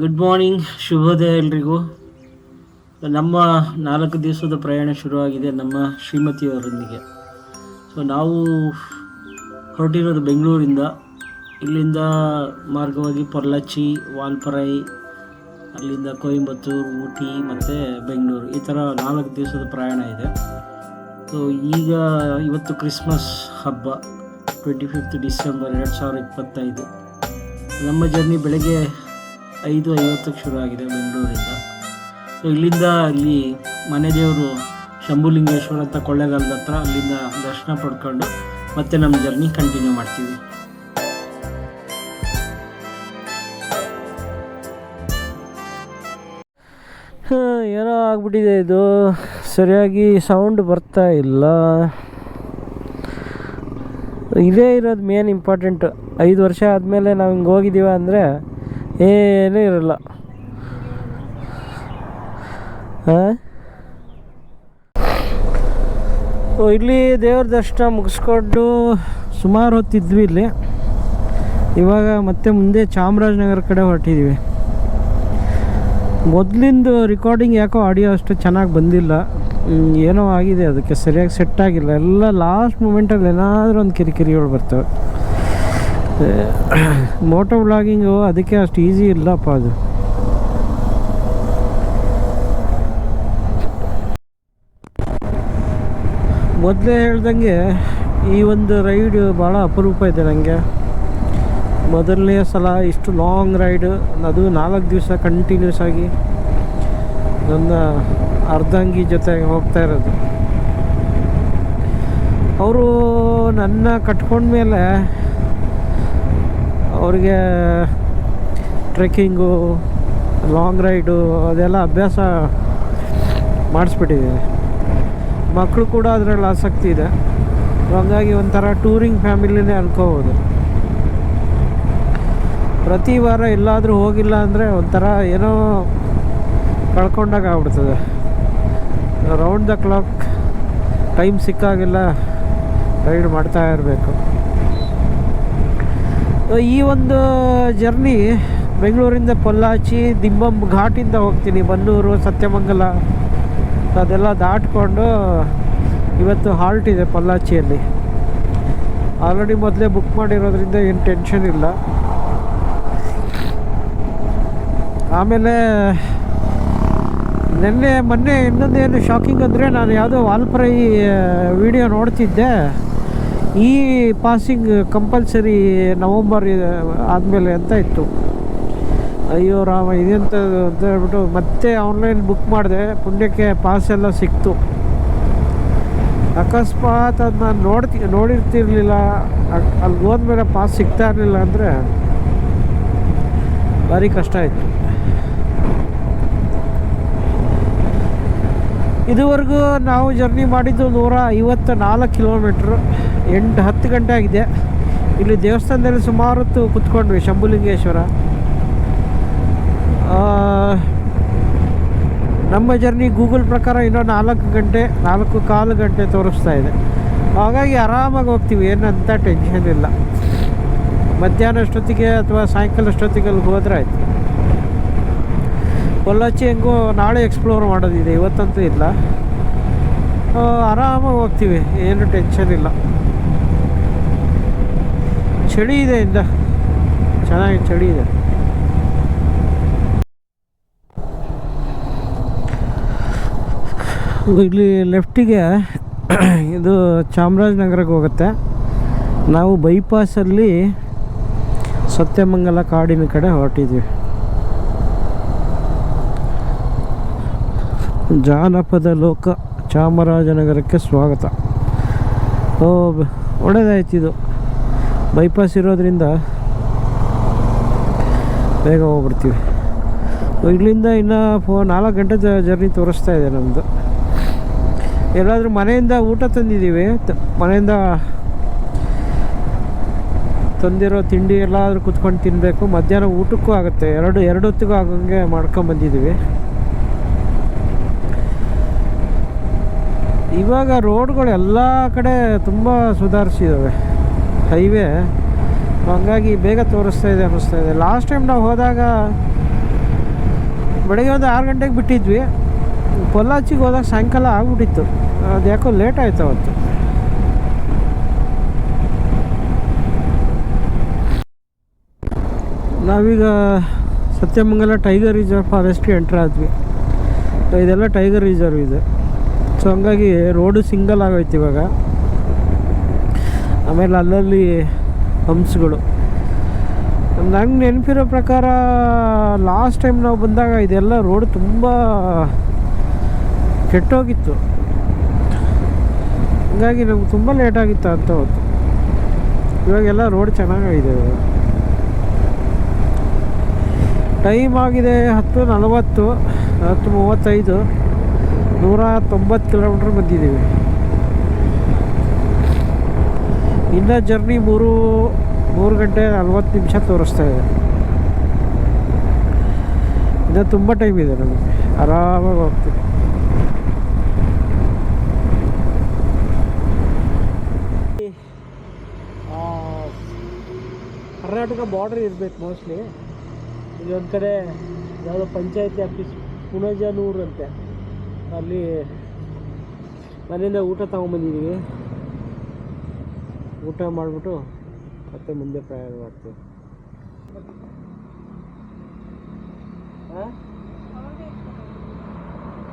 Good morning, ಶುಭೋದಯ ಎಲ್ರಿಗೂ. ನಮ್ಮ 4 ದಿವಸದ ಪ್ರಯಾಣ ಶುರುವಾಗಿದೆ ನಮ್ಮ ಶ್ರೀಮತಿಯವರೊಂದಿಗೆ. ಸೊ ನಾವು ಹೊರಟಿರೋದು ಬೆಂಗಳೂರಿಂದ. ಇಲ್ಲಿಂದ ಮಾರ್ಗವಾಗಿ ಪೊರ್ಲಾಚಿ, ವಾಲ್ಪರೈ, ಅಲ್ಲಿಂದ ಕೊಯಂಬತ್ತೂರು, ಊಟಿ ಮತ್ತು ಬೆಂಗಳೂರು, ಈ ಥರ 4 ದಿವಸದ ಪ್ರಯಾಣ ಇದೆ. ಸೊ ಇವತ್ತು ಕ್ರಿಸ್ಮಸ್ ಹಬ್ಬ, 25 ಡಿಸೆಂಬರ್ 2025. ನಮ್ಮ ಜರ್ನಿ ಬೆಳಗ್ಗೆ 5:50ಕ್ಕೆ ಶುರುವಾಗಿದೆ ಬೆಂಗಳೂರಿಂದ. ಸೊ ಇಲ್ಲಿಂದ ಅಲ್ಲಿ ಮನೆ ದೇವರು ಶಂಭುಲಿಂಗೇಶ್ವರ ಅಂತ ಕೊಳ್ಳೇಗಾಲದ ಹತ್ರ, ಅಲ್ಲಿಂದ ದರ್ಶನ ಪಡ್ಕೊಂಡು ಮತ್ತೆ ನಮ್ಮ ಜರ್ನಿ ಕಂಟಿನ್ಯೂ ಮಾಡ್ತೀವಿ. ಏನೋ ಆಗ್ಬಿಟ್ಟಿದೆ, ಇದು ಸರಿಯಾಗಿ ಸೌಂಡ್ ಬರ್ತಾ ಇಲ್ಲ. ಇದೇ ಇರೋದು ಮೇನ್ ಇಂಪಾರ್ಟೆಂಟ್. 5 ವರ್ಷ ಆದಮೇಲೆ ನಾವು ಹಿಂಗೆ ಹೋಗಿದ್ದೀವ ಅಂದರೆ ಏನೂ ಇರಲ್ಲ. ಇಲ್ಲಿ ದೇವ್ರ ದರ್ಶನ ಮುಗಿಸ್ಕೊಂಡು ಸುಮಾರು ಹೊತ್ತಿದ್ವಿ ಇಲ್ಲಿ. ಇವಾಗ ಮತ್ತೆ ಮುಂದೆ ಚಾಮರಾಜನಗರ ಕಡೆ ಹೊರಟಿದ್ದೀವಿ. ಮೊದಲಿಂದು ರೆಕಾರ್ಡಿಂಗ್ ಯಾಕೋ ಆಡಿಯೋ ಅಷ್ಟು ಚೆನ್ನಾಗಿ ಬಂದಿಲ್ಲ, ಏನೋ ಆಗಿದೆ, ಅದಕ್ಕೆ ಸರಿಯಾಗಿ ಸೆಟ್ ಆಗಿಲ್ಲ. ಎಲ್ಲ ಲಾಸ್ಟ್ ಮೂಮೆಂಟಲ್ಲಿ ಏನಾದರೂ ಒಂದು ಕಿರಿಕಿರಿಗಳು ಬರ್ತವೆ. ಮೋಟೋ ವ್ಲಾಗಿಂಗು ಅದಕ್ಕೆ ಅಷ್ಟು ಈಸಿ ಇಲ್ಲಪ್ಪ. ಅದು ಮೊದಲೇ ಹೇಳ್ದಂಗೆ ಈ ಒಂದು ರೈಡ್ ಭಾಳ ಅಪರೂಪ ಇದೆ ನನಗೆ. ಮೊದಲನೇ ಸಲ ಇಷ್ಟು ಲಾಂಗ್ ರೈಡ್, ಅದು 4 ದಿವಸ ಕಂಟಿನ್ಯೂಸ್ ಆಗಿ ನನ್ನ ಅರ್ಧಾಂಗಿ ಜೊತೆ ಹೋಗ್ತಾ ಇರೋದು. ಅವರು ನನ್ನ ಕಟ್ಕೊಂಡ್ಮೇಲೆ ಅವ್ರಿಗೆ ಟ್ರೆಕ್ಕಿಂಗು, ಲಾಂಗ್ ರೈಡು ಅದೆಲ್ಲ ಅಭ್ಯಾಸ ಮಾಡಿಸ್ಬಿಟ್ಟಿದ್ದೀನಿ. ಮಕ್ಕಳು ಕೂಡ ಅದರಲ್ಲಿ ಆಸಕ್ತಿ ಇದೆ. ಹಾಗಾಗಿ ಒಂಥರ ಟೂರಿಂಗ್ ಫ್ಯಾಮಿಲಿನೇ ಅನ್ಕೋಬೋದು. ಪ್ರತಿ ವಾರ ಎಲ್ಲಾದರೂ ಹೋಗಿಲ್ಲ ಅಂದರೆ ಒಂಥರ ಏನೋ ಕಳ್ಕೊಂಡಾಗ ಆಗ್ಬಿಡ್ತದೆ. ರೌಂಡ್ ದ ಕ್ಲಾಕ್ ಟೈಮ್ ಸಿಕ್ಕಾಗೆಲ್ಲ ರೈಡ್ ಮಾಡ್ತಾ ಇರಬೇಕು. ಈ ಒಂದು ಜರ್ನಿ ಬೆಂಗಳೂರಿಂದ ಪೊಲ್ಲಾಚಿ, ದಿಂಬಂ ಘಾಟಿಂದ ಹೋಗ್ತೀನಿ, ಬನ್ನೂರು, ಸತ್ಯಮಂಗಲ ಅದೆಲ್ಲ ದಾಟ್ಕೊಂಡು ಇವತ್ತು ಹಾಲ್ಟ್ ಇದೆ ಪೊಲ್ಲಾಚಿಯಲ್ಲಿ. ಆಲ್ರೆಡಿ ಮೊದಲೇ ಬುಕ್ ಮಾಡಿರೋದ್ರಿಂದ ಏನು ಟೆನ್ಷನ್ ಇಲ್ಲ. ಆಮೇಲೆ ಮೊನ್ನೆ ಇನ್ನೊಂದೇನು ಶಾಕಿಂಗ್ ಅಂದರೆ, ನಾನು ಯಾವುದೋ ವಾಲ್ಪರೈ ವಿಡಿಯೋ ನೋಡ್ತಿದ್ದೆ. ಈ ಪಾಸಿಂಗ್ ಕಂಪಲ್ಸರಿ ನವಂಬರ್ ಆದಮೇಲೆ ಅಂತ ಇತ್ತು. ಅಯ್ಯೋ ರಾಮ, ಇದೆಂಥದ್ದು ಅಂತ ಹೇಳ್ಬಿಟ್ಟು ಮತ್ತೆ ಆನ್ಲೈನ್ ಬುಕ್ ಮಾಡಿದೆ. ಪುಣ್ಯಕ್ಕೆ ಪಾಸ್ ಎಲ್ಲ ಸಿಕ್ತು. ಅಕಸ್ಮಾತ್ ಅದು ನಾನು ನೋಡಿರ್ತಿರ್ಲಿಲ್ಲ, ಅಲ್ಲಿ ಹೋದ್ಮೇಲೆ ಪಾಸ್ ಸಿಗ್ತಾ ಇರಲಿಲ್ಲ ಅಂದರೆ ಭಾರಿ ಕಷ್ಟ ಆಯಿತು. ಇದುವರೆಗೂ ನಾವು ಜರ್ನಿ ಮಾಡಿದ್ದು 154 ಕಿಲೋಮೀಟ್ರು, 8-10 ಗಂಟೆ ಆಗಿದೆ. ಇಲ್ಲಿ ದೇವಸ್ಥಾನದಲ್ಲಿ ಸುಮಾರು ಹೊತ್ತು ಕುತ್ಕೊಂಡ್ವಿ, ಶಂಭುಲಿಂಗೇಶ್ವರ. ನಮ್ಮ ಜರ್ನಿ ಗೂಗಲ್ ಪ್ರಕಾರ ಇನ್ನೂ 4.25 ಗಂಟೆ ತೋರಿಸ್ತಾ ಇದೆ. ಹಾಗಾಗಿ ಆರಾಮಾಗಿ ಹೋಗ್ತೀವಿ, ಏನಂತ ಟೆನ್ಷನ್ ಇಲ್ಲ. ಮಧ್ಯಾಹ್ನ ಅಷ್ಟೊತ್ತಿಗೆ ಅಥವಾ ಸಾಯಂಕಾಲ ಅಷ್ಟೊತ್ತಿಗೆ ಅಲ್ಲಿ ಹೋದ್ರೆ ಆಯ್ತು. ಪೊಲ್ಲಾಚಿ ಹೆಂಗೋ ನಾಳೆ ಎಕ್ಸ್ಪ್ಲೋರ್ ಮಾಡೋದಿದೆ, ಇವತ್ತಂತೂ ಇಲ್ಲ. ಆರಾಮಾಗಿ ಹೋಗ್ತೀವಿ, ಏನು ಟೆನ್ಷನ್ ಇಲ್ಲ. ಚಳಿ ಇದೆ, ಚೆನ್ನಾಗಿ ಚಳಿ ಇದೆ. ಇಲ್ಲಿ ಲೆಫ್ಟಿಗೆ ಇದು ಚಾಮರಾಜನಗರಕ್ಕೆ ಹೋಗುತ್ತೆ. ನಾವು ಬೈಪಾಸಲ್ಲಿ ಸತ್ಯಮಂಗಲ ಕಾಡಿನ ಕಡೆ ಹೊರಟಿದ್ದೀವಿ. ಜಾನಪದ ಲೋಕ ಚಾಮರಾಜನಗರಕ್ಕೆ ಸ್ವಾಗತ. ಒಳ್ಳೆಯದಾಯ್ತಿದು, ಬೈಪಾಸ್ ಇರೋದ್ರಿಂದ ಬೇಗ ಹೋಗ್ಬಿಡ್ತೀವಿ. ಇಲ್ಲಿಂದ ಇನ್ನು 4 ಗಂಟೆ ಜರ್ನಿ ತೋರಿಸ್ತಾ ಇದೆ ನಮ್ಮದು. ಎಲ್ಲಾದರೂ ಮನೆಯಿಂದ ಊಟ ತಂದಿದ್ದೀವಿ, ಮನೆಯಿಂದ ತಂದಿರೋ ತಿಂಡಿ ಎಲ್ಲಾದರೂ ಕುತ್ಕೊಂಡು ತಿನ್ನಬೇಕು. ಮಧ್ಯಾಹ್ನ ಊಟಕ್ಕೂ ಆಗುತ್ತೆ, ಎರಡು ಹೊತ್ತಿಗೂ ಆಗಂಗೆ ಮಾಡ್ಕೊಂಬಂದಿದ್ದೀವಿ. ಇವಾಗ ರೋಡ್ಗಳು ಎಲ್ಲ ಕಡೆ ತುಂಬ ಸುಧಾರಿಸಿದ್ದಾವೆ. ಹೈವೇ ಹಂಗಾಗಿ ಬೇಗ ತೋರಿಸ್ತಾ ಇದೆ ಅನ್ನಿಸ್ತಾ ಇದೆ. ಲಾಸ್ಟ್ ಟೈಮ್ ನಾವು ಹೋದಾಗ ಬೆಳಗ್ಗೆ ಒಂದು 6 ಗಂಟೆಗೆ ಬಿಟ್ಟಿದ್ವಿ. ಪೊಲ್ಲಾಚಿಗೆ ಹೋದಾಗ ಸಾಯಂಕಾಲ ಆಗ್ಬಿಟ್ಟಿತ್ತು. ಅದು ಯಾಕೋ ಲೇಟ್ ಆಯಿತು ಅವತ್ತು. ನಾವೀಗ ಸತ್ಯಮಂಗಲ ಟೈಗರ್ ರಿಸರ್ವ್ ಫಾರೆಸ್ಟ್ಗೆ ಎಂಟ್ರ್ ಆದ್ವಿ. ಇದೆಲ್ಲ ಟೈಗರ್ ರಿಸರ್ವ್ ಇದೆ. ಸೊ ಹಂಗಾಗಿ ರೋಡು ಸಿಂಗಲ್ ಆಗೋಯ್ತು ಇವಾಗ. ಆಮೇಲೆ ಅಲ್ಲಲ್ಲಿ ಹಂಪ್ಸ್ಗಳು. ನಂಗೆ ನೆನಪಿರೋ ಪ್ರಕಾರ ಲಾಸ್ಟ್ ಟೈಮ್ ನಾವು ಬಂದಾಗ ಇದೆಲ್ಲ ರೋಡ್ ತುಂಬ ಕೆಟ್ಟೋಗಿತ್ತು. ಹಂಗಾಗಿ ನಮ್ಗೆ ತುಂಬ ಲೇಟಾಗಿತ್ತು ಅಂತ ಹೊತ್ತು. ಇವಾಗೆಲ್ಲ ರೋಡ್ ಚೆನ್ನಾಗಿದೆ. ಟೈಮ್ ಆಗಿದೆ 10:40, 10:35, 190 ಕಿಲೋಮೀಟ್ರ್ ಬಂದಿದ್ದೀವಿ. ಇನ್ನು ಜರ್ನಿ 3 ಗಂಟೆ 40 ನಿಮಿಷ ತೋರಿಸ್ತಾ ಇದೆ. ಇನ್ನು ತುಂಬ ಟೈಮ್ ಇದೆ ನಮಗೆ, ಆರಾಮಾಗಿ ಹೋಗ್ತೀವಿ. ಕರ್ನಾಟಕ ಬಾರ್ಡರ್ ಇರಬೇಕು ಮೋಸ್ಟ್ಲಿ. ಇಲ್ಲೊಂದು ಕಡೆ ಯಾವುದೋ ಪಂಚಾಯತಿ ಆಫೀಸ್ ಪುಣಜನೂರು ಅಂತೆ, ಅಲ್ಲಿ ಮನೆಯಿಂದ ಊಟ ತೊಗೊಂಬಂದಿದ್ದೀವಿ. ಊಟ ಮಾಡಿಬಿಟ್ಟು ಮತ್ತೆ ಮುಂದೆ ಪ್ರಯಾಣ ಮಾಡ್ತೀವಿ.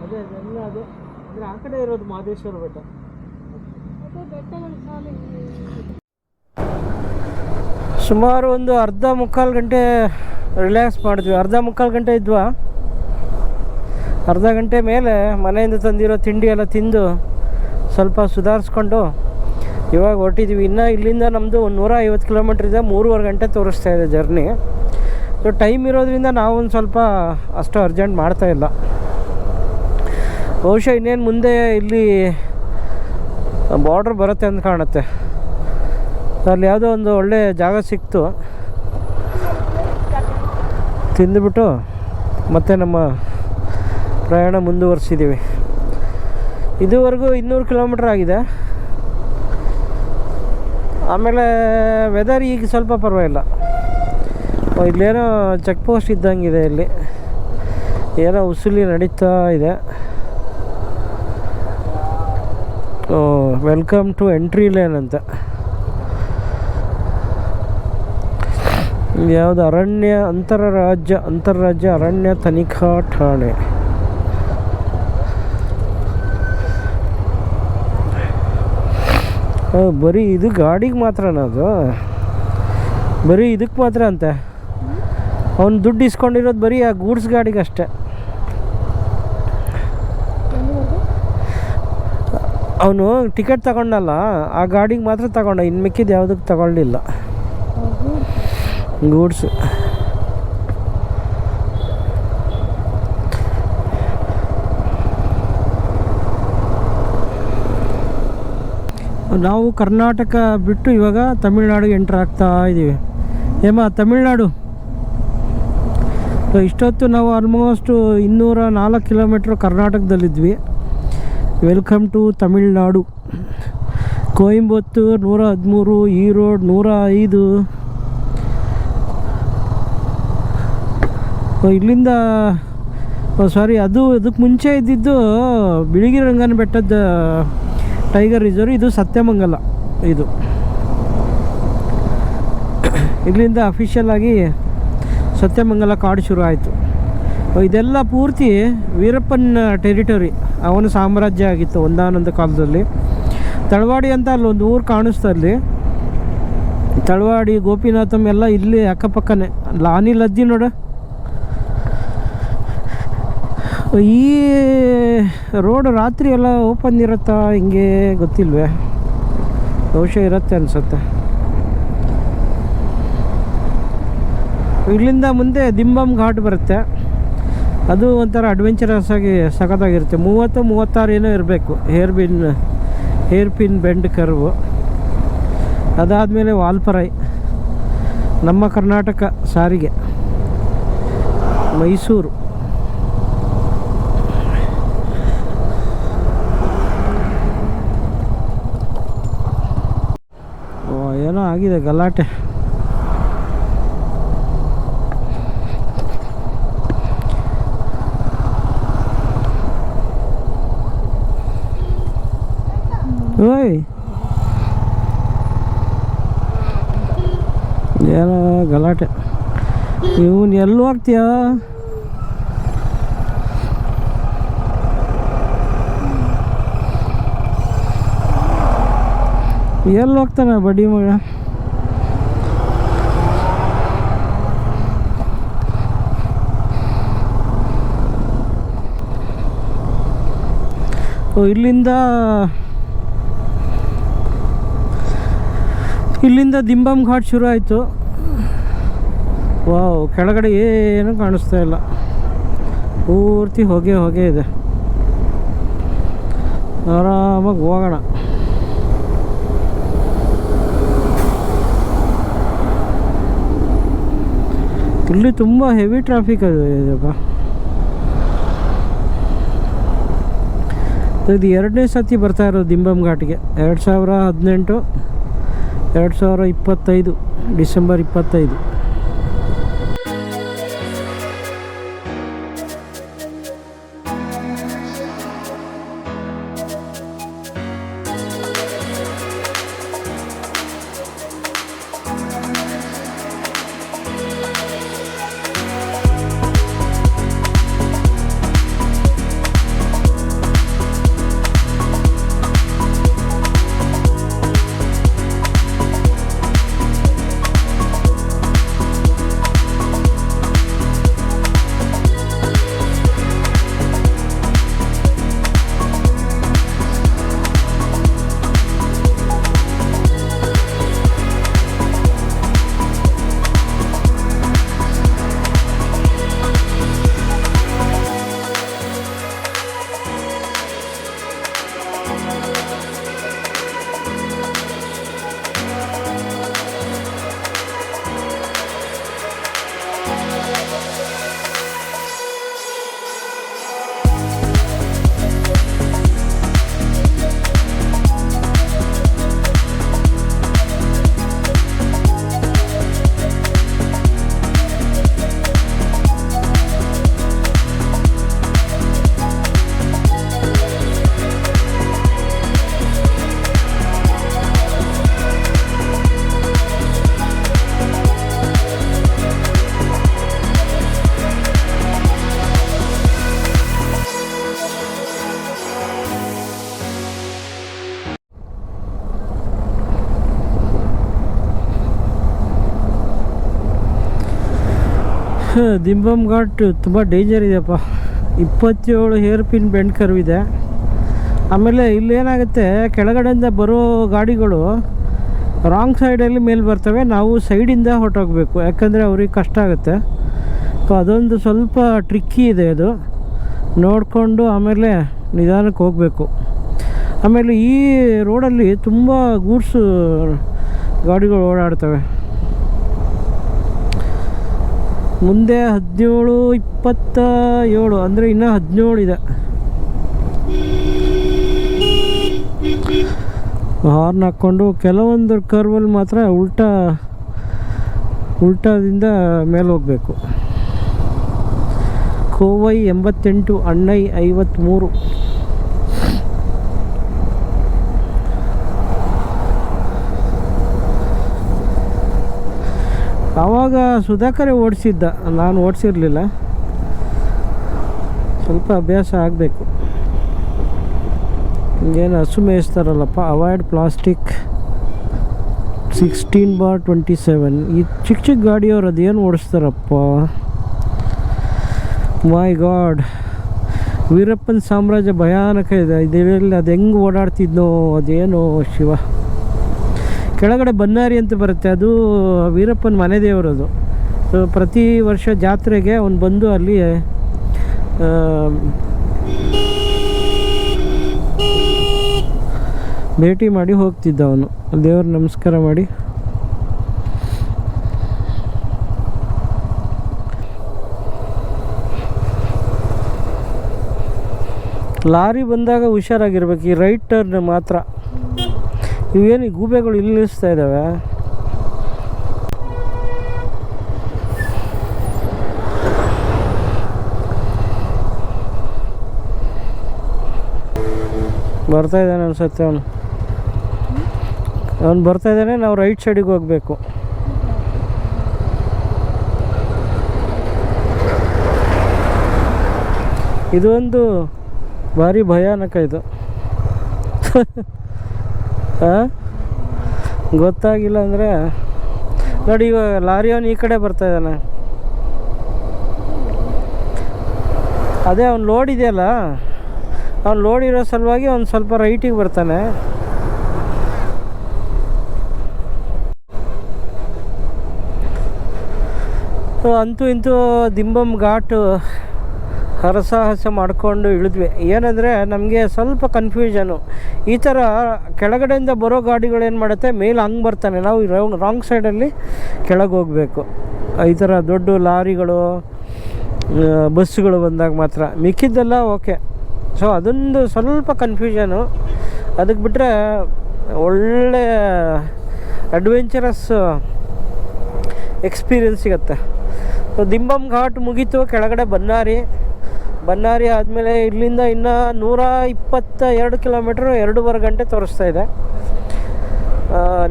ಅದೇ ಎಲ್ಲ ಅದೇ ಅಂದರೆ ಆ ಕಡೆ ಇರೋದು ಮಹದೇಶ್ವರ ಬೆಟ್ಟ. ಸುಮಾರು ಒಂದು ಅರ್ಧ-ಮುಕ್ಕಾಲು ಗಂಟೆ ರಿಲ್ಯಾಕ್ಸ್ ಮಾಡಿದ್ವಿ. ಅರ್ಧ-ಮುಕ್ಕಾಲು ಗಂಟೆ ಇದ್ವಾ. ಅರ್ಧ ಗಂಟೆ ಮೇಲೆ ಮನೆಯಿಂದ ತಂದಿರೋ ತಿಂಡಿ ಎಲ್ಲ ತಿಂದು ಸ್ವಲ್ಪ ಸುಧಾರಿಸ್ಕೊಂಡು ಇವಾಗ ಹೊರಟಿದ್ವಿ. ಇನ್ನು ಇಲ್ಲಿಂದ ನಮ್ಮದು 150 ಕಿಲೋಮೀಟ್ರ್ ಇದೆ. 3.5 ಗಂಟೆ ತೋರಿಸ್ತಾ ಇದೆ ಜರ್ನಿ. ಸೊ ಟೈಮ್ ಇರೋದ್ರಿಂದ ನಾವು ಒಂದು ಸ್ವಲ್ಪ ಅಷ್ಟು ಅರ್ಜೆಂಟ್ ಮಾಡ್ತಾಯಿಲ್ಲ. ಬಹುಶಃ ಇನ್ನೇನು ಮುಂದೆ ಇಲ್ಲಿ ಬಾರ್ಡ್ರ್ ಬರುತ್ತೆ ಅಂತ ಕಾಣುತ್ತೆ. ಅಲ್ಲಿ ಯಾವುದೋ ಒಂದು ಒಳ್ಳೆ ಜಾಗ ಸಿಕ್ತು, ತಿಂದುಬಿಟ್ಟು ಮತ್ತೆ ನಮ್ಮ ಪ್ರಯಾಣ ಮುಂದುವರಿಸಿದ್ದೀವಿ. ಇದುವರೆಗೂ 200 ಕಿಲೋಮೀಟ್ರ್ ಆಗಿದೆ. ಆಮೇಲೆ ವೆದರ್ ಈಗ ಸ್ವಲ್ಪ ಪರವಾಗಿಲ್ಲ. ಇಲ್ಲೇನೋ ಚೆಕ್ ಪೋಸ್ಟ್ ಇದ್ದಂಗಿದೆ. ಇಲ್ಲಿ ಏನೋ ಉಸುಲಿ ನಡೀತಾ ಇದೆ. ವೆಲ್ಕಮ್ ಟು ಎಂಟ್ರಿ ಲೇನ್ ಅಂತ. ಯಾವುದು ಅರಣ್ಯ ಅಂತಾರಾಜ್ಯ ಅರಣ್ಯ ತನಿಖಾ ಠಾಣೆ. ಬರೀ ಇದು ಗಾಡಿಗೆ ಮಾತ್ರನಾ? ಅದು ಬರೀ ಇದಕ್ಕೆ ಮಾತ್ರ ಅಂತೆ. ಅವನು ದುಡ್ಡು ಇಸ್ಕೊಂಡಿರೋದು ಬರೀ ಆ ಗೂಡ್ಸ್ ಗಾಡಿಗೆ ಅಷ್ಟೇ. ಅವನು ಟಿಕೆಟ್ ತಗೊಂಡಲ್ಲ, ಆ ಗಾಡಿಗೆ ಮಾತ್ರ ತಗೊಂಡ. ಇನ್ನು ಮಿಕ್ಕಿದ್ದು ಯಾವುದಕ್ಕೆ ತಗೊಳ್ಳಿಲ್ಲ. ಗೂಡ್ಸ್ ನಾವು ಕರ್ನಾಟಕ ಬಿಟ್ಟು ಇವಾಗ ತಮಿಳ್ನಾಡಿಗೆ ಎಂಟ್ರ್ ಆಗ್ತಾ ಇದ್ದೀವಿ. ತಮಿಳ್ನಾಡು. ಇಷ್ಟೊತ್ತು ನಾವು ಆಲ್ಮೋಸ್ಟ್ 204 ಕಿಲೋಮೀಟ್ರ್ ಕರ್ನಾಟಕದಲ್ಲಿದ್ವಿ. Welcome to Tamil Nadu. ಕೊಯಂಬತ್ತೂರು 113, ಈರೋಡ್ 105. ಇಲ್ಲಿಂದ ಅದಕ್ಕೆ ಮುಂಚೆ ಇದ್ದಿದ್ದು ಬಿಳಿಗಿರಿ ರಂಗನ ಬೆಟ್ಟದ ಟೈಗರ್ ರಿಸರ್ವ್. ಇದು ಸತ್ಯಮಂಗಲ. ಇಲ್ಲಿಂದ ಅಫಿಷಿಯಲ್ ಆಗಿ ಸತ್ಯಮಂಗಲ ಕಾಡು ಶುರು ಆಯಿತು. ಇದೆಲ್ಲ ಪೂರ್ತಿ ವೀರಪ್ಪನ ಟೆರಿಟರಿ, ಅವನ ಸಾಮ್ರಾಜ್ಯ ಆಗಿತ್ತು ಒಂದಾನೊಂದು ಕಾಲದಲ್ಲಿ. ತಳವಾಡಿ ಅಂತ ಅಲ್ಲೊಂದು ಊರು ಕಾಣಿಸ್ತಾ. ಅಲ್ಲಿ ತಳವಾಡಿ, ಗೋಪಿನಾಥಂ ಎಲ್ಲ ಇಲ್ಲಿ ಅಕ್ಕಪಕ್ಕನೇ. ಲಾನಿ ಲದ್ದಿ ನೋಡ. ಈ ರೋಡ್ ರಾತ್ರಿ ಎಲ್ಲ ಓಪನ್ ಇರುತ್ತಾ ಹಿಂಗೆ ಗೊತ್ತಿಲ್ವೇ? ಬಹುಶಃ ಇರುತ್ತೆ ಅನಿಸುತ್ತೆ. ಇಲ್ಲಿಂದ ಮುಂದೆ ದಿಂಬಮ್ ಘಾಟ್ ಬರುತ್ತೆ. ಅದು ಒಂಥರ ಅಡ್ವೆಂಚರಸ್ ಆಗಿ ಸಖತ್ತಾಗಿರುತ್ತೆ. 30-36 ಏನೋ ಇರಬೇಕು ಹೇರ್ ಪಿನ್ ಬೆಂಡ್ ಕರ್ವು. ಅದಾದಮೇಲೆ ವಾಲ್ಪರೈ, ನಮ್ಮ ಕರ್ನಾಟಕ ಸಾರಿಗೆ, ಮೈಸೂರು. ಏನೋ ಆಗಿದೆ ಗಲಾಟೆ. ಗಲಾಟೆ. ಇವನು ಎಲ್ಲಿ ಹೋಗ್ತೀಯ? ಎಲ್ಲಿ ಹೋಗ್ತಾನೆ ಬಡ್ಡಿ ಮಗ? ಇಲ್ಲಿಂದ ದಿಂಬಮ್ ಘಾಟ್ ಶುರು ಆಯಿತು. ವಾವ್, ಕೆಳಗಡೆ ಏನು ಕಾಣಿಸ್ತಾ ಇಲ್ಲ, ಪೂರ್ತಿ ಹೊಗೆ ಇದೆ. ಆರಾಮಾಗಿ ಹೋಗೋಣ. ಇಲ್ಲಿ ತುಂಬ ಹೆವಿ ಟ್ರಾಫಿಕ್ ಇದೆಯಪ್ಪ. ಇದು 2ನೇ ಸತಿ ಬರ್ತಾ ಇರೋದು ದಿಂಬಮ್ ಘಾಟ್ಗೆ. 2018, 2025 ಡಿಸೆಂಬರ್ 25. ದಿಂಬಮ್ ಘಾಟ್ ತುಂಬ ಡೇಂಜರ್ ಇದೆಯಪ್ಪ. 27 ಹೇರ್ ಪಿನ್ ಬೆಂಡ್ ಕರ್ವ್ ಇದೆ. ಆಮೇಲೆ ಇಲ್ಲೇನಾಗುತ್ತೆ, ಕೆಳಗಡೆಯಿಂದ ಬರೋ ಗಾಡಿಗಳು ರಾಂಗ್ ಸೈಡಲ್ಲಿ ಮೇಲೆ ಬರ್ತವೆ. ನಾವು ಸೈಡಿಂದ ಹೊರಟೋಗ್ಬೇಕು, ಯಾಕಂದರೆ ಅವ್ರಿಗೆ ಕಷ್ಟ ಆಗುತ್ತೆ. ಸೊ ಅದೊಂದು ಸ್ವಲ್ಪ ಟ್ರಿಕ್ಕಿ ಇದೆ. ಅದು ನೋಡಿಕೊಂಡು ಆಮೇಲೆ ನಿಧಾನಕ್ಕೆ ಹೋಗಬೇಕು. ಆಮೇಲೆ ಈ ರೋಡಲ್ಲಿ ತುಂಬ ಗೂಡ್ಸು ಗಾಡಿಗಳು ಓಡಾಡ್ತವೆ. ಮುಂದೆ 17, 27 ಅಂದರೆ ಇನ್ನೂ 17 ಇದೆ. ಹಾರ್ನ್ ಹಾಕ್ಕೊಂಡು ಕೆಲವೊಂದು ಕರ್ವಲ್ಲಿ ಮಾತ್ರ ಉಲ್ಟಾದಿಂದ ಮೇಲೆ ಹೋಗಬೇಕು. ಕೋವೈ 88, ಅಣ್ಣೈ 53. ಆವಾಗ ಸುಧಾಕರೇ ಓಡಿಸಿದ್ದ, ನಾನು ಓಡಿಸಿರಲಿಲ್ಲ. ಸ್ವಲ್ಪ ಅಭ್ಯಾಸ ಆಗಬೇಕು. ಹಿಂಗೇನು ಹಸು ಮೇಯಿಸ್ತಾರಲ್ಲಪ್ಪ. Avoid plastic 16/27. ಈ ಚಿಕ್ಕ ಗಾಡಿಯವ್ರು ಅದೇನು ಓಡಿಸ್ತಾರಪ್ಪ. ಮೈ ಗಾಡ್, ವೀರಪ್ಪನ ಸಾಮ್ರಾಜ್ಯ ಭಯಾನಕ ಇದೆ. ಇದರಲ್ಲಿ ಅದು ಹೆಂಗೆ ಓಡಾಡ್ತಿದ್ನೋ ಅದೇನೋ ಶಿವ. ಕೆಳಗಡೆ ಬನ್ನಾರಿ ಅಂತ ಬರುತ್ತೆ, ಅದು ವೀರಪ್ಪನ ಮನೆ ದೇವರದು. ಪ್ರತಿ ವರ್ಷ ಜಾತ್ರೆಗೆ ಅವನು ಬಂದು ಅಲ್ಲಿ ಭೇಟಿ ಮಾಡಿ ಹೋಗ್ತಿದ್ದ. ಅವನು ದೇವ್ರ ನಮಸ್ಕಾರ ಮಾಡಿ. ಲಾರಿ ಬಂದಾಗ ಹುಷಾರಾಗಿರ್ಬೇಕು. ಈ ರೈಟ್ ಟರ್ನ್ ಮಾತ್ರ. ಇವೇನು ಈ ಗೂಬೆಗಳು ಇಲ್ಲಿ ನಿಲ್ಲಿಸ್ತಾ ಇದ್ದಾವೆ. ಬರ್ತಾ ಇದ್ದಾನೆ ಅನ್ಸುತ್ತೆ ಅವನು ಬರ್ತಾ ಇದ್ದಾನೆ. ನಾವು ರೈಟ್ ಸೈಡಿಗೆ ಹೋಗಬೇಕು. ಇದು ಒಂದು ಭಾರಿ ಭಯಾನಕ ಇದು. ಗೊತ್ತಾಗಿಲ್ಲ ಅಂದರೆ ನೋಡಿ, ಇವಾಗ ಲಾರಿಯವನು ಈ ಕಡೆ ಬರ್ತಾ ಇದ್ದಾನೆ. ಅದೇ ಅವ್ನು ಲೋಡ್ ಇದೆಯಲ್ಲ, ಅವ್ನು ಲೋಡ್ ಇರೋ ಸಲುವಾಗಿ ಅವ್ನು ಸ್ವಲ್ಪ ರೈಟಿಗೆ ಬರ್ತಾನೆ. ಅಂತೂ ಇಂತೂ ದಿಂಬಮ್ ಘಾಟು ಹರಸಾಹಸ ಮಾಡಿಕೊಂಡು ಇಳಿದ್ವಿ. ಏನಂದರೆ ನಮಗೆ ಸ್ವಲ್ಪ ಕನ್ಫ್ಯೂಷನು. ಈ ಥರ ಕೆಳಗಡೆಯಿಂದ ಬರೋ ಗಾಡಿಗಳೇನು ಮಾಡುತ್ತೆ, ಮೇಲೆ ಹಂಗೆ ಬರ್ತಾನೆ, ನಾವು ರಾಂಗ್ ಸೈಡಲ್ಲಿ ಕೆಳಗೆ ಹೋಗಬೇಕು. ಈ ಥರ ದೊಡ್ಡ ಲಾರಿಗಳು ಬಸ್ಸುಗಳು ಬಂದಾಗ ಮಾತ್ರ, ಮಿಕ್ಕಿದ್ದೆಲ್ಲ ಓಕೆ. ಸೊ ಅದೊಂದು ಸ್ವಲ್ಪ ಕನ್ಫ್ಯೂಷನು. ಅದಕ್ಕೆ ಬಿಟ್ಟರೆ ಒಳ್ಳೆ ಅಡ್ವೆಂಚರಸ್ ಎಕ್ಸ್ಪೀರಿಯನ್ಸ್ ಸಿಗುತ್ತೆ. ಸೊ ದಿಂಬಮ್ ಘಾಟ್ ಮುಗೀತು. ಕೆಳಗಡೆ ಬನ್ನಾರಿ ಆದಮೇಲೆ ಇಲ್ಲಿಂದ ಇನ್ನು 122 ಕಿಲೋಮೀಟ್ರು 2.5 ಗಂಟೆ ತೋರಿಸ್ತಾ ಇದೆ.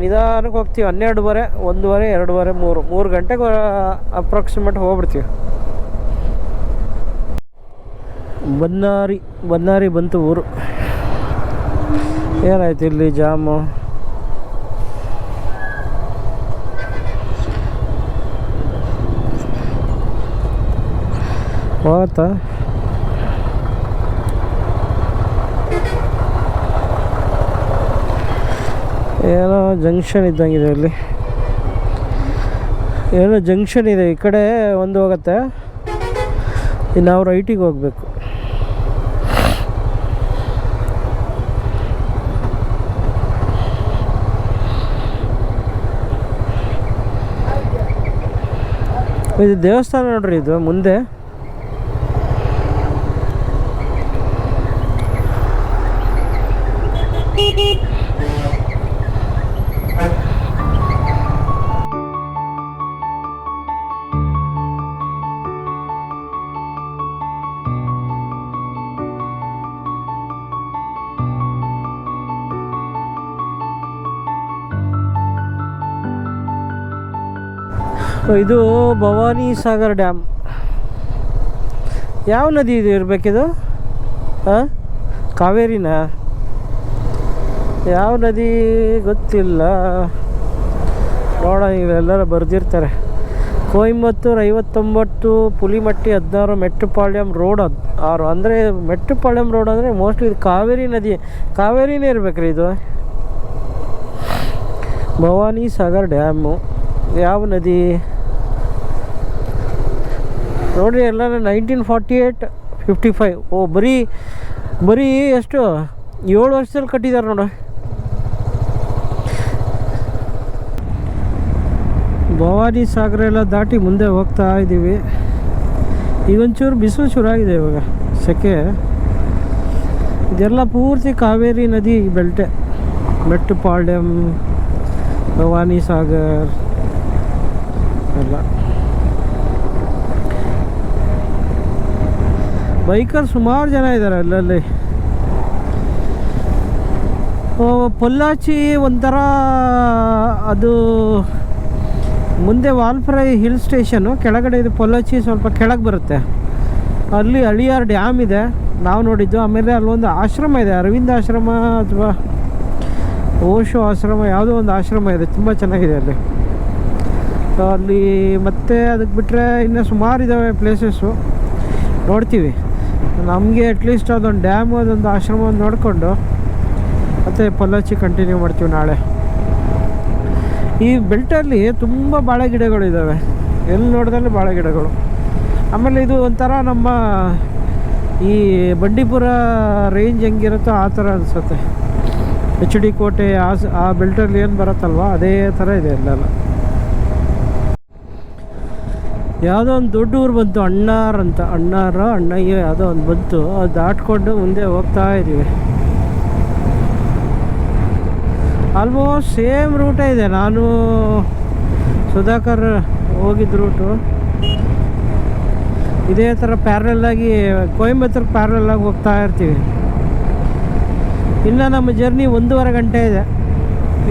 ನಿಧಾನಕ್ಕೆ ಹೋಗ್ತೀವಿ. 12:30, 1:30, 2:30, 3 ಗಂಟೆಗೆ ಅಪ್ರಾಕ್ಸಿಮೇಟ್ ಹೋಗ್ಬಿಡ್ತೀವಿ. ಬನ್ನಾರಿ ಬಂತು ಊರು. ಏನಾಯ್ತು ಇಲ್ಲಿ ಜಾಮು? ಹೋಗುತ್ತಾ? ಏನೋ ಜಂಕ್ಷನ್ ಇದ್ದಂಗಿದೆ ಇಲ್ಲಿ. ಏನೋ ಜಂಕ್ಷನ್ ಇದೆ, ಈ ಕಡೆ ಒಂದು ಹೋಗುತ್ತೆ, ನಾವು ರೈಟಿಗೆ ಹೋಗಬೇಕು. ಇದು ದೇವಸ್ಥಾನ ನೋಡ್ರಿ, ಇದು ಮುಂದೆ. ಇದು ಭವಾನಿ ಸಾಗರ್ ಡ್ಯಾಮ್. ಯಾವ ನದಿ ಇದು ಇರಬೇಕಿದು? ಕಾವೇರಿನ? ಯಾವ ನದಿ ಗೊತ್ತಿಲ್ಲ, ನೋಡೋಣ. ಇವೆಲ್ಲರೂ ಬರೆದಿರ್ತಾರೆ. ಕೊಯಂಬತ್ತೂರು 59, ಪುಲಿಮಟ್ಟಿ 16, ಮೆಟ್ಟುಪಾಳ್ಯಂ ರೋಡ್ 6. ಅಂದರೆ ಮೆಟ್ಟುಪಾಳ್ಯಂ ರೋಡ್ ಅಂದರೆ ಮೋಸ್ಟ್ಲಿ ಇದು ಕಾವೇರಿ ನದಿ, ಕಾವೇರಿನೇ ಇರ್ಬೇಕ್ರಿ ಇದು. ಭವಾನಿ ಸಾಗರ್ ಡ್ಯಾಮು ಯಾವ ನದಿ ನೋಡಿರಿ? ಎಲ್ಲ 1948, 55. ಓ, ಬರೀ ಎಷ್ಟು 7 ವರ್ಷದಲ್ಲಿ ಕಟ್ಟಿದ್ದಾರೆ ನೋಡು. ಭವಾನಿ ಸಾಗರ ಎಲ್ಲ ದಾಟಿ ಮುಂದೆ ಹೋಗ್ತಾ ಇದ್ದೀವಿ. ಈಗೊಂಚೂರು ಬಿಸಿಲು ಶುರುವಾಗಿದೆ ಇವಾಗ, ಸೆಕೆ. ಇದೆಲ್ಲ ಪೂರ್ತಿ ಕಾವೇರಿ ನದಿ ಬೆಲ್ಟೆ. ಮೆಟ್ಟುಪಾಳ್ಯಂ, ಭವಾನಿ ಸಾಗರ್ ಎಲ್ಲ. ಬೈಕರ್ ಸುಮಾರು ಜನ ಇದ್ದಾರೆ ಅಲ್ಲಲ್ಲಿ. ಪೊಲ್ಲಾಚಿ ಒಂಥರ ಅದು ಮುಂದೆ ವಾಲ್ಪರೈ ಹಿಲ್ ಸ್ಟೇಷನ್ನು, ಕೆಳಗಡೆ ಇದು ಪೊಲ್ಲಾಚಿ ಸ್ವಲ್ಪ ಕೆಳಗೆ ಬರುತ್ತೆ. ಅಲ್ಲಿ ಅಳಿಯಾರ್ ಡ್ಯಾಮ್ ಇದೆ ನಾವು ನೋಡಿದ್ದು. ಆಮೇಲೆ ಅಲ್ಲೊಂದು ಆಶ್ರಮ ಇದೆ, ಅರವಿಂದ ಆಶ್ರಮ ಅಥವಾ ಓಶೋ ಆಶ್ರಮ, ಯಾವುದೋ ಒಂದು ಆಶ್ರಮ ಇದೆ, ತುಂಬ ಚೆನ್ನಾಗಿದೆ ಅಲ್ಲಿ. ಅಲ್ಲಿ ಮತ್ತೆ ಅದಕ್ಕೆ ಬಿಟ್ಟರೆ ಇನ್ನೂ ಸುಮಾರು ಇದ್ದಾವೆ ಪ್ಲೇಸಸ್ಸು, ನೋಡ್ತೀವಿ. ನಮಗೆ ಅಟ್ಲೀಸ್ಟ್ ಅದೊಂದು ಡ್ಯಾಮು, ಅದೊಂದು ಆಶ್ರಮವನ್ನು ನೋಡಿಕೊಂಡು ಮತ್ತು ಪೊಲ್ಲಾಚಿ ಕಂಟಿನ್ಯೂ ಮಾಡ್ತೀವಿ ನಾಳೆ. ಈ ಬೆಲ್ಟಲ್ಲಿ ತುಂಬ ಬಾಳೆ ಗಿಡಗಳಿದ್ದಾವೆ, ಎಲ್ಲಿ ನೋಡಿದಲ್ಲಿ ಬಾಳೆ ಗಿಡಗಳು. ಆಮೇಲೆ ಇದು ಒಂಥರ ನಮ್ಮ ಈ ಬಂಡೀಪುರ ರೇಂಜ್ ಹೆಂಗಿರುತ್ತೋ ಆ ಥರ ಅನಿಸುತ್ತೆ. HD ಕೋಟೆ ಆ ಬೆಲ್ಟಲ್ಲಿ ಏನು ಬರುತ್ತಲ್ವ, ಅದೇ ಥರ ಇದೆ ಎಲ್ಲೆಲ್ಲ. ಯಾವುದೋ ಒಂದು ದೊಡ್ಡ ಊರು ಬಂತು, ಅಣ್ಣಯ್ಯ ಯಾವುದೋ ಒಂದು ಬಂತು. ಅದು ದಾಟ್ಕೊಂಡು ಮುಂದೆ ಹೋಗ್ತಾ ಇದ್ದೀವಿ. ಆಲ್ಮೋಸ್ಟ್ ಸೇಮ್ ರೂಟೇ ಇದೆ, ನಾನು ಸುಧಾಕರ್ ಹೋಗಿದ್ದ ರೂಟು. ಇದೇ ಥರ ಪ್ಯಾರಲಾಗಿ ಕೊಯಂಬತ್ತೂರು ಪ್ಯಾರಲಾಗಿ ಹೋಗ್ತಾ ಇರ್ತೀವಿ. ಇನ್ನು ನಮ್ಮ ಜರ್ನಿ 1.5 ಗಂಟೆ ಇದೆ.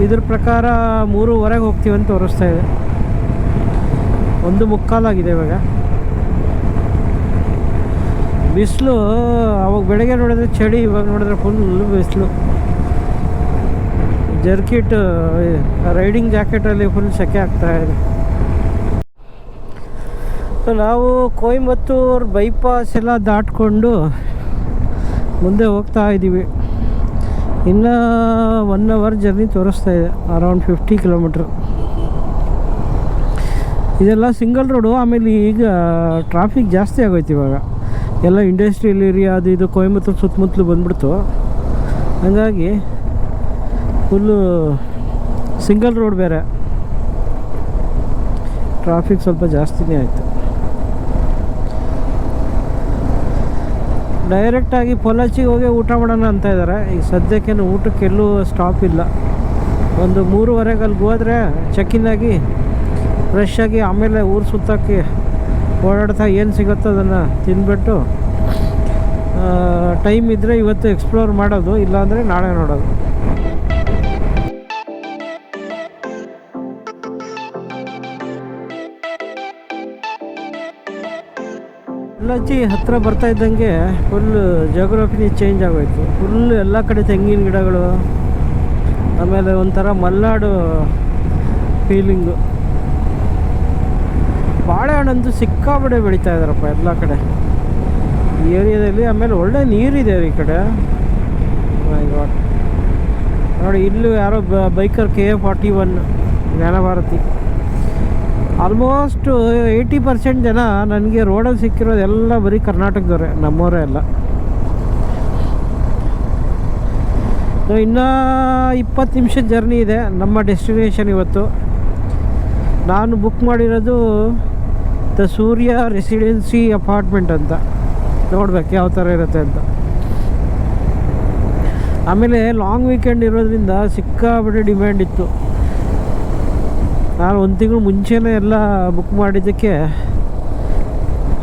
ಇದ್ರ ಪ್ರಕಾರ 3:30 ಹೋಗ್ತೀವಿ ಅಂತ ತೋರಿಸ್ತಾ ಇದೆ. 1:45 ಇವಾಗ. ಬಿಸಿಲು ಅವಾಗ ಬೆಳಗ್ಗೆ ನೋಡಿದ್ರೆ ಚಳಿ, ಇವಾಗ ನೋಡಿದ್ರೆ ಫುಲ್ ಬಿಸಿಲು. ಜರ್ಕಿಟ್ ರೈಡಿಂಗ್ ಜಾಕೆಟಲ್ಲಿ ಫುಲ್ ಸೆಕೆ ಆಗ್ತಾ ಇದೆ. ನಾವು ಕೊಯಂಬತ್ತೂರು ಬೈಪಾಸ್ ಎಲ್ಲ ದಾಟ್ಕೊಂಡು ಮುಂದೆ ಹೋಗ್ತಾ ಇದ್ದೀವಿ. ಇನ್ನು 1 ಅವರ್ ಜರ್ನಿ ತೋರಿಸ್ತಾ ಇದೆ, ಅರೌಂಡ್ 50 ಕಿಲೋಮೀಟ್ರ್. ಇದೆಲ್ಲ ಸಿಂಗಲ್ ರೋಡು. ಆಮೇಲೆ ಈಗ ಟ್ರಾಫಿಕ್ ಜಾಸ್ತಿ ಆಗೋಯ್ತು ಇವಾಗ, ಎಲ್ಲ ಇಂಡಸ್ಟ್ರಿಯಲ್ ಏರಿಯಾ ಅದು ಇದು ಕೊಯಂಬತ್ತೂರು ಸುತ್ತಮುತ್ತಲು ಬಂದ್ಬಿಡ್ತು. ಹಾಗಾಗಿ ಫುಲ್ಲು ಸಿಂಗಲ್ ರೋಡ್ ಬೇರೆ, ಟ್ರಾಫಿಕ್ ಸ್ವಲ್ಪ ಜಾಸ್ತಿನೇ ಆಯಿತು. ಡೈರೆಕ್ಟಾಗಿ ಪೊಲಾಚಿಗೆ ಹೋಗಿ ಊಟ ಮಾಡೋಣ ಅಂತ ಇದ್ದಾರೆ. ಈಗ ಸದ್ಯಕ್ಕೇನು ಊಟಕ್ಕೆಲ್ಲೂ ಸ್ಟಾಪ್ ಇಲ್ಲ. ಒಂದು 3:30 ಅಲ್ಲಿ ಹೋದರೆ ಚೆಕ್-ಇನ್ ಆಗಿ ಫ್ರೆಶ್ ಆಗಿ ಆಮೇಲೆ ಊರು ಸುತ್ತಕ್ಕೆ ಓಡಾಡ್ತಾ ಏನು ಸಿಗುತ್ತೋ ಅದನ್ನು ತಿಂದ್ಬಿಟ್ಟು ಟೈಮ್ ಇದ್ದರೆ ಇವತ್ತು ಎಕ್ಸ್ಪ್ಲೋರ್ ಮಾಡೋದು, ಇಲ್ಲಾಂದರೆ ನಾಳೆ ನೋಡೋದು. ಪೊಲಾಚಿ ಹತ್ತಿರ ಬರ್ತಾ ಇದ್ದಂಗೆ ಫುಲ್ ಜಿಯೋಗ್ರಫಿನೇ ಚೇಂಜ್ ಆಗೋಯ್ತು. ಫುಲ್ ಎಲ್ಲ ಕಡೆ ತೆಂಗಿನ ಗಿಡಗಳು, ಆಮೇಲೆ ಒಂಥರ ಮಲೆನಾಡು ಫೀಲಿಂಗು. ಬಾಳೆಹಣ್ಣಂತೂ ಸಿಕ್ಕಾಪಟ್ಟೆ ಬೆಳೀತಾ ಇದ್ದಾರಪ್ಪ ಎಲ್ಲ ಕಡೆ ಈ ಏರಿಯಾದಲ್ಲಿ. ಆಮೇಲೆ ಒಳ್ಳೆ ನೀರಿದೆ ಈ ಕಡೆ. ನೋಡಿ, ಇಲ್ಲೂ ಯಾರೋ ಬೈಕರ್ KA41 ಜ್ಞಾನಭಾರತಿ. ಆಲ್ಮೋಸ್ಟ್ 80% ಜನ ನನಗೆ ರೋಡಲ್ಲಿ ಸಿಕ್ಕಿರೋದೆಲ್ಲ ಬರೀ ಕರ್ನಾಟಕದವರೇ, ನಮ್ಮವರೇ ಎಲ್ಲ. ಇನ್ನೂ 20 ನಿಮಿಷದ ಜರ್ನಿ ಇದೆ ನಮ್ಮ ಡೆಸ್ಟಿನೇಷನ್ ಇವತ್ತು. ನಾನು ಬುಕ್ ಮಾಡಿರೋದು ದ ಸೂರ್ಯ ರೆಸಿಡೆನ್ಸಿ ಅಪಾರ್ಟ್ಮೆಂಟ್ ಅಂತ. ನೋಡ್ಬೇಕು ಯಾವ ಥರ ಇರುತ್ತೆ ಅಂತ. ಆಮೇಲೆ ಲಾಂಗ್ ವೀಕೆಂಡ್ ಇರೋದ್ರಿಂದ ಸಿಕ್ಕಾಪಟ್ಟೆ ಡಿಮ್ಯಾಂಡ್ ಇತ್ತು. ನಾನು 1 ತಿಂಗಳು ಮುಂಚೆನೇ ಎಲ್ಲ ಬುಕ್ ಮಾಡಿದ್ದಕ್ಕೆ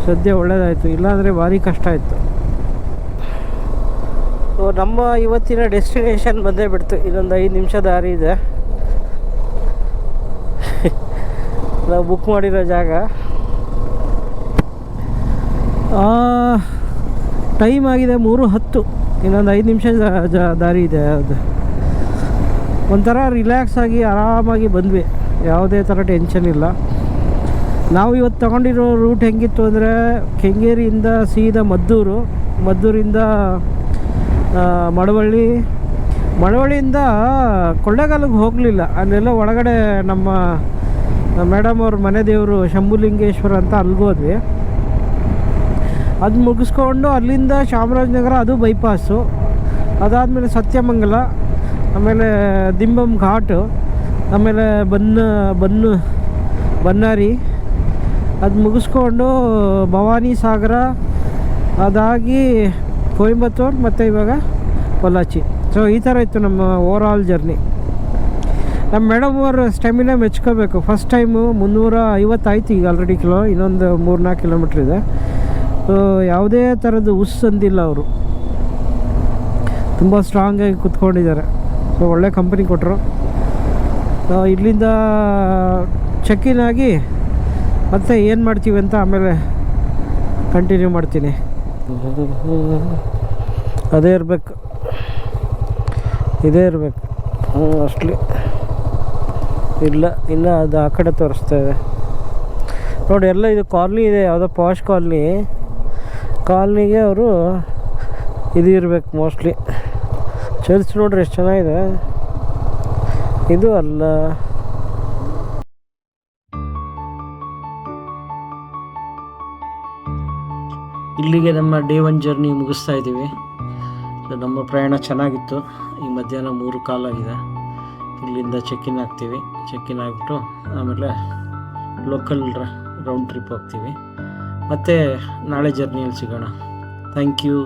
ಸದ್ಯ ಒಳ್ಳೆಯದಾಯಿತು, ಇಲ್ಲಾಂದರೆ ಭಾರಿ ಕಷ್ಟ ಇತ್ತು. ಸೊ ನಮ್ಮ ಇವತ್ತಿನ ಡೆಸ್ಟಿನೇಷನ್ ಬಂದೇ ಬಿಡ್ತು. ಇನ್ನೊಂದು 5 ನಿಮಿಷ ದಾರಿ ಇದೆ ನಾವು ಬುಕ್ ಮಾಡಿರೋ ಜಾಗ. ಟೈಮ್ ಆಗಿದೆ 3:10. ಇನ್ನೊಂದು 5 ನಿಮಿಷ ದಾರಿ ಇದೆ. ಅದು ಒಂಥರ ರಿಲ್ಯಾಕ್ಸ್ ಆಗಿ ಆರಾಮಾಗಿ ಬಂದ್ವಿ, ಯಾವುದೇ ಥರ ಟೆನ್ಷನ್ ಇಲ್ಲ. ನಾವು ಇವತ್ತು ತೊಗೊಂಡಿರೋ ರೂಟ್ ಹೆಂಗಿತ್ತು ಅಂದರೆ, ಕೆಂಗೇರಿಯಿಂದ ಸೀದಾ ಮದ್ದೂರಿಂದ ಮಳವಳ್ಳಿಯಿಂದ ಕೊಳ್ಳೇಗಾಲಕ್ಕೆ ಹೋಗಲಿಲ್ಲ. ಅಲ್ಲೆಲ್ಲ ಒಳಗಡೆ ನಮ್ಮ ಮೇಡಮ್ ಅವ್ರ ಮನೆ ದೇವರು ಶಂಭುಲಿಂಗೇಶ್ವರ ಅಂತ ಅಲ್ಲಿಗೋದ್ವಿ. ಅದು ಮುಗಿಸ್ಕೊಂಡು ಅಲ್ಲಿಂದ ಚಾಮರಾಜನಗರ, ಅದು ಬೈಪಾಸು. ಅದಾದಮೇಲೆ ಸತ್ಯಮಂಗಲ, ಆಮೇಲೆ ದಿಂಬಮ್ ಘಾಟು, ಆಮೇಲೆ ಬನ್ನಾರಿ, ಅದು ಮುಗಿಸ್ಕೊಂಡು ಭವಾನಿ ಸಾಗರ, ಅದಾಗಿ ಕೊಯಂಬತ್ತೂರು, ಮತ್ತು ಇವಾಗ ಪೊಲಾಚಿ. ಸೊ ಈ ಥರ ಇತ್ತು ನಮ್ಮ ಓವರ್ ಆಲ್ ಜರ್ನಿ. ನಮ್ಮ ಮೇಡಮ್ ಅವ್ರ ಸ್ಟೆಮಿನಾ ಮೆಚ್ಕೋಬೇಕು. ಫಸ್ಟ್ ಟೈಮು 350 ಆಯ್ತು ಈಗ ಆಲ್ರೆಡಿ ಇನ್ನೊಂದು 3-4 ಕಿಲೋಮೀಟ್ರ್ ಇದೆ. ಸೊ ಯಾವುದೇ ಥರದ್ದು ಅಂದಿಲ್ಲ ಅವರು, ತುಂಬ ಸ್ಟ್ರಾಂಗಾಗಿ ಕೂತ್ಕೊಂಡಿದ್ದಾರೆ. ಸೊ ಒಳ್ಳೆ ಕಂಪನಿ ಕೊಟ್ಟರು. ಇಲ್ಲಿಂದ ಚೆಕ್-ಇನ್ ಆಗಿ ಮತ್ತೆ ಏನು ಮಾಡ್ತೀವಿ ಅಂತ ಆಮೇಲೆ ಕಂಟಿನ್ಯೂ ಮಾಡ್ತೀನಿ. ಅದೇ ಇರಬೇಕು, ಇದೇ ಇರಬೇಕು ಅಷ್ಟಲಿ ಇಲ್ಲ. ಇನ್ನು ಅದು ಆ ಕಡೆ ತೋರಿಸ್ತಾ ಇದೆ ನೋಡಿ. ಎಲ್ಲ ಇದು ಕಾಲನಿ ಇದೆ, ಯಾವುದೋ ಪಾಶ್ ಕಾಲನಿಗೆ ಅವರು ಇದು ಇರಬೇಕು ಮೋಸ್ಟ್ಲಿ. ಚರ್ಚ್ ನೋಡ್ರಿ ಎಷ್ಟು ಚೆನ್ನಾಗಿದೆ. ಇದು ಅಲ್ಲ. ಇಲ್ಲಿಗೆ ನಮ್ಮ ಡೇ 1 ಜರ್ನಿ ಮುಗಿಸ್ತಾ ಇದ್ದೀವಿ. ನಮ್ಮ ಪ್ರಯಾಣ ಚೆನ್ನಾಗಿತ್ತು. ಈ ಮಧ್ಯಾಹ್ನ 3 ಕಾಲ್ ಆಗಿದೆ. ಇಲ್ಲಿಂದ ಚೆಕ್-ಇನ್ ಆಗ್ತೀವಿ. ಚೆಕ್-ಇನ್ ಆಗಿಬಿಟ್ಟು ಆಮೇಲೆ ಲೋಕಲ್ ರೌಂಡ್ ಟ್ರಿಪ್ ಹೋಗ್ತೀವಿ. ಮತ್ತು ನಾಳೆ ಜರ್ನಿಯಲ್ಲಿ ಸಿಗೋಣ. Thank you.